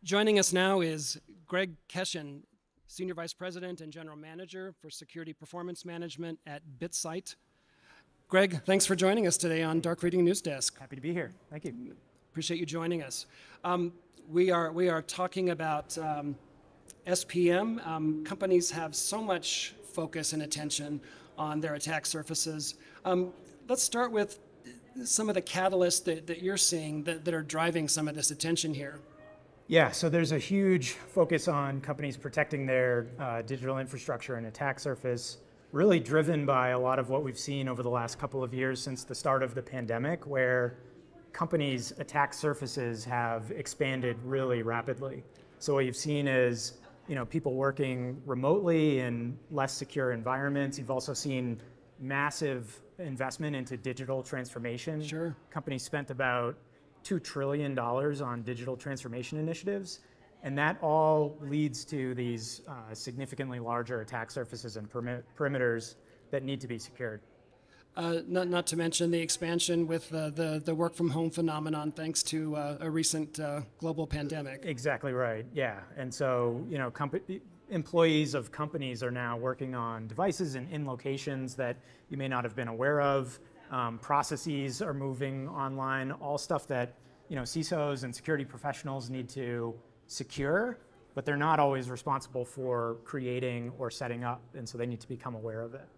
Joining us now is Greg Kesen, Senior Vice President and General Manager for Security Performance Management at Bitsight. Greg, thanks for joining us today on Dark Reading News Desk. Happy to be here. Thank you. Appreciate you joining us. We are talking about SPM. Companies have so much focus and attention on their attack surfaces. Let's start with some of the catalysts that you're seeing that are driving some of this attention here. Yeah, so there's a huge focus on companies protecting their digital infrastructure and attack surface, really driven by a lot of what we've seen over the last couple of years since the start of the pandemic, where companies' attack surfaces have expanded really rapidly. So what you've seen is, people working remotely in less secure environments. You've also seen massive investment into digital transformation. Sure. Companies spent about $2 trillion on digital transformation initiatives, and that all leads to these significantly larger attack surfaces and perimeters that need to be secured. Not to mention the expansion with the work from home phenomenon thanks to a recent global pandemic. Exactly right, yeah. And so, employees of companies are now working on devices and in locations that you may not have been aware of. Processes are moving online, all stuff that CISOs and security professionals need to secure, but they're not always responsible for creating or setting up, and so they need to become aware of it.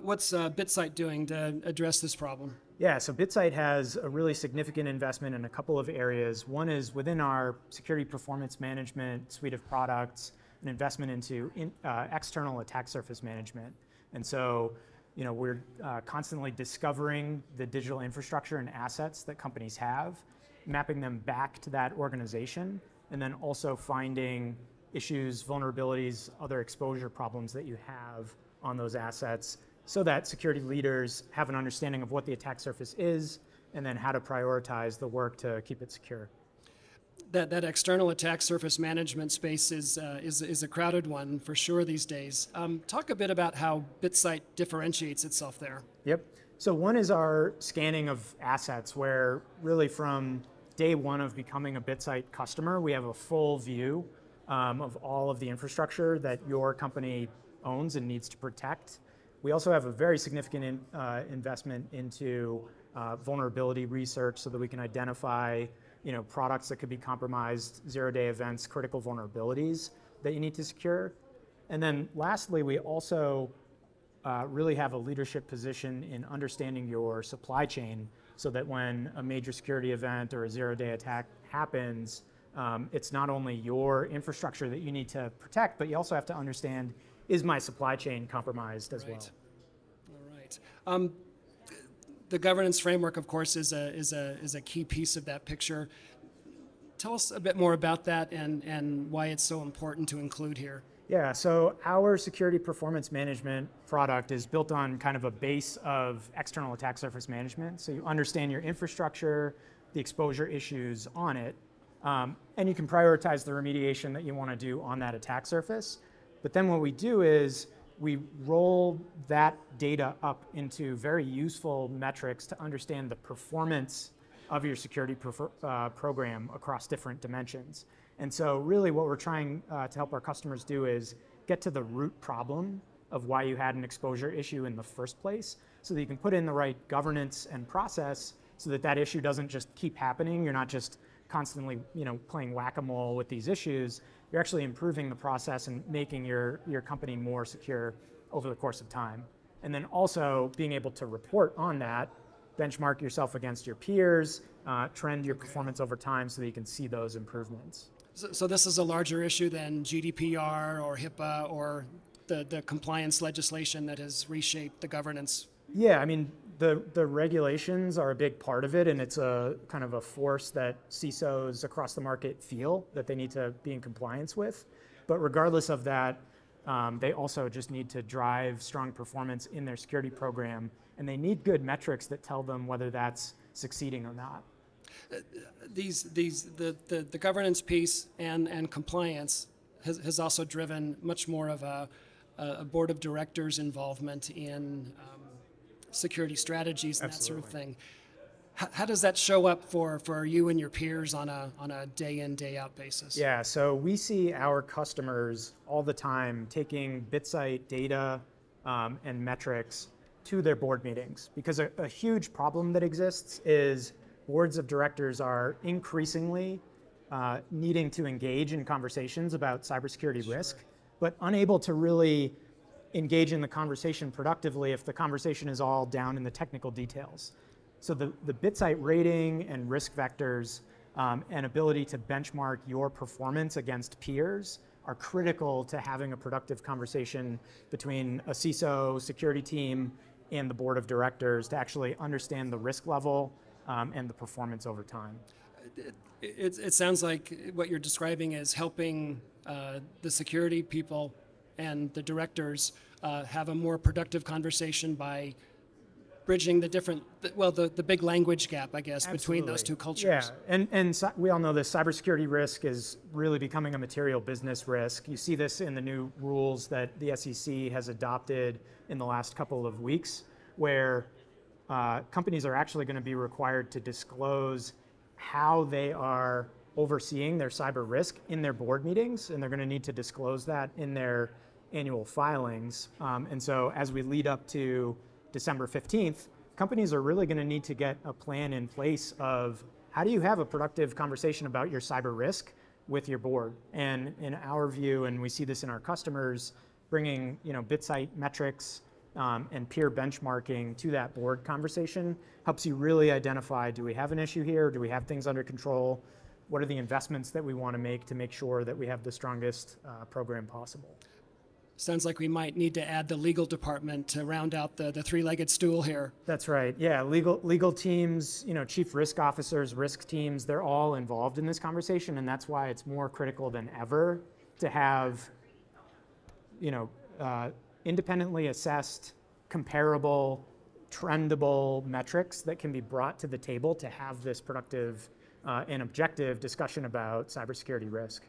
What's Bitsight doing to address this problem? Yeah, so Bitsight has a really significant investment in a couple of areas. One is within our security performance management suite of products, an investment into external attack surface management. And so we're constantly discovering the digital infrastructure and assets that companies have, mapping them back to that organization, and then also finding issues, vulnerabilities, other exposure problems that you have on those assets so that security leaders have an understanding of what the attack surface is and then how to prioritize the work to keep it secure. That external attack surface management space is a crowded one for sure these days. Talk a bit about how Bitsight differentiates itself there. Yep. So one is our scanning of assets, where really from day one of becoming a Bitsight customer, we have a full view of all of the infrastructure that your company owns and needs to protect. We also have a very significant investment into vulnerability research so that we can identify products that could be compromised, zero-day events, critical vulnerabilities that you need to secure. And then lastly, we also really have a leadership position in understanding your supply chain so that when a major security event or a zero-day attack happens, it's not only your infrastructure that you need to protect, but you also have to understand, is my supply chain compromised as well? All right. The governance framework, of course, is a key piece of that picture. Tell us a bit more about that and why it's so important to include here. Yeah, so our security performance management product is built on kind of a base of external attack surface management. So you understand your infrastructure, the exposure issues on it, and you can prioritize the remediation that you want to do on that attack surface. But then what we do is we roll that data up into very useful metrics to understand the performance of your security program across different dimensions. And so really what we're trying to help our customers do is get to the root problem of why you had an exposure issue in the first place, so that you can put in the right governance and process so that that issue doesn't just keep happening. You're not just constantly playing whack-a-mole with these issues. You're actually improving the process and making your company more secure over the course of time. And then also being able to report on that, benchmark yourself against your peers, trend your performance over time so that you can see those improvements. So this is a larger issue than GDPR or HIPAA or the compliance legislation that has reshaped the governance. Yeah, I mean, the regulations are a big part of it, and it's a kind of a force that CISOs across the market feel that they need to be in compliance with. But regardless of that, they also just need to drive strong performance in their security program, and they need good metrics that tell them whether that's succeeding or not. The governance piece and compliance has also driven much more of a board of directors involvement in security strategies and Absolutely. that sort of thing. How does that show up for you and your peers on a day in, day out basis? Yeah, so we see our customers all the time taking Bitsight data and metrics to their board meetings, because a huge problem that exists is boards of directors are increasingly needing to engage in conversations about cybersecurity risk, but unable to really engage in the conversation productively if the conversation is all down in the technical details. So the Bitsight rating and risk vectors and ability to benchmark your performance against peers are critical to having a productive conversation between a CISO, security team, and the board of directors to actually understand the risk level and the performance over time. It sounds like what you're describing is helping the security people and the directors have a more productive conversation by bridging the big language gap, I guess, between those two cultures. Yeah, and we all know this, cybersecurity risk is really becoming a material business risk. You see this in the new rules that the SEC has adopted in the last couple of weeks, where companies are actually going to be required to disclose how they are overseeing their cyber risk in their board meetings, and they're going to need to disclose that in their annual filings. And so as we lead up to December 15th, companies are really going to need to get a plan in place of how do you have a productive conversation about your cyber risk with your board. And in our view, and we see this in our customers, bringing Bitsight metrics and peer benchmarking to that board conversation helps you really identify, do we have an issue here? Do we have things under control? What are the investments that we want to make sure that we have the strongest program possible? Sounds like we might need to add the legal department to round out the three-legged stool here. That's right. Yeah, legal teams, chief risk officers, risk teams, they're all involved in this conversation, and that's why it's more critical than ever to have, independently assessed, comparable, trendable metrics that can be brought to the table to have this productive and objective discussion about cybersecurity risk.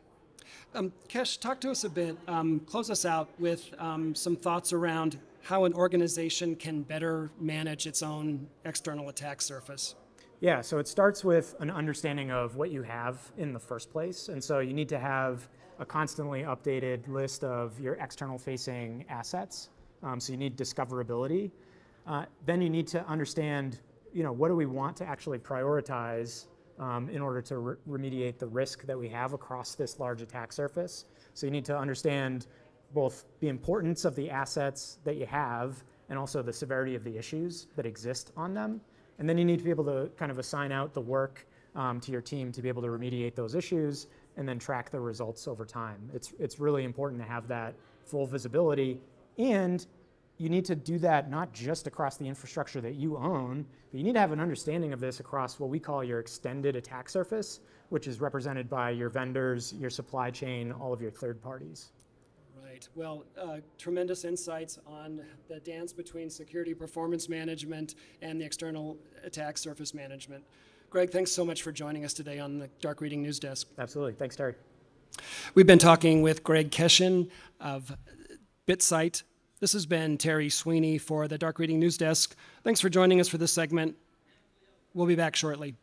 Kesh, talk to us a bit, close us out with some thoughts around how an organization can better manage its own external attack surface. Yeah, so it starts with an understanding of what you have in the first place. And so you need to have a constantly updated list of your external facing assets. So you need discoverability. Then you need to understand, what do we want to actually prioritize in order to remediate the risk that we have across this large attack surface. So you need to understand both the importance of the assets that you have and also the severity of the issues that exist on them. And then you need to be able to kind of assign out the work to your team to be able to remediate those issues and then track the results over time. It's really important to have that full visibility, and you need to do that not just across the infrastructure that you own, but you need to have an understanding of this across what we call your extended attack surface, which is represented by your vendors, your supply chain, all of your third parties. Right. Well, tremendous insights on the dance between security performance management and the external attack surface management. Greg, thanks so much for joining us today on the Dark Reading News Desk. Absolutely. Thanks, Terry. We've been talking with Greg Kesen of Bitsight. This has been Terry Sweeney for the Dark Reading News Desk. Thanks for joining us for this segment. We'll be back shortly.